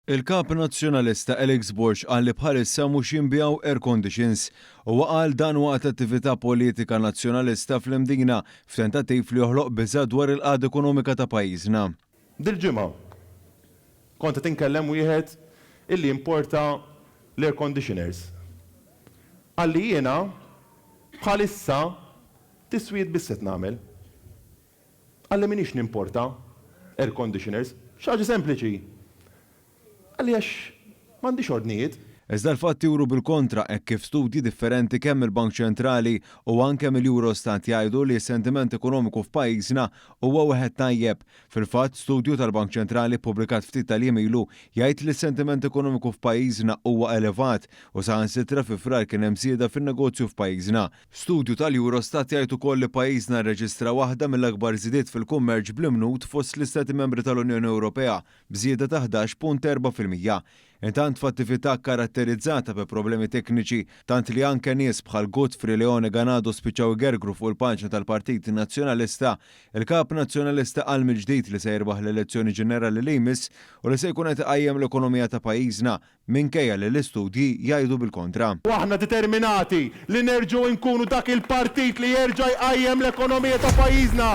Il-kap nazzjonalista Alex Borch qal li bħalissa mhux jinbijaw air conditions u qal dan waqt attività politika nazzjonalista fl-imdina f'tentattiv li joħloq biża' dwar il-qagħda ekonomika ta' pajjiżna. Dil-ġimgħa kont qed inkellem wieħed illi importa l-air conditioners. Għalli jiena bħalissa tiswiet bisset nagħmel. Għalli minix nimporta air conditioners, xaġa sempliċi. Għalli għax m'għandix ordnijiet. Iżda l-fatti juru bil-kontra hekk kif studji differenti kemm il-Bank Ċentrali u anke mill-Eurostat jgħidu li s-sentiment ekonomiku f'pajjiżna huwa wieħed tajjeb. Fil-fatt, studju tal-Bank Ċentrali ppubblikat ftit tal-jiem ilu jgħid li s-sentiment ekonomiku f'pajjiżna huwa elevat u saħansitra fi frar kien hemm żieda fin-negozju f'pajjiżna. Studju tal-Eurostat jgħid ukoll li pajjiżna rreġistra waħda mill-akbar żidiet fil-kummerċ bl-imnut fost l-Istati Membri tal-Unjoni Ewropea b'żieda ta' 11.4%. Intant f'attività karatterizzata bi problemi tekniċi tant li anke nies bħal Godfrey Leone Ganado spiċċaw igergru fuq il-paġna tal-Partit Nazzjonalista, il-Kap Nazzjonalista qal mill-ġdid li se jirbaħ l-elezzjoni ġenerali li jmiss u li se jkun qed iqajjem l-ekonomija ta' pajjiżna minkejja li l-istudji jgħidu bil-kontra. Aħna determinati li nerġgħu nkunu dak il-partit li jerġa' jqajjem l-ekonomija ta' pajjiżna.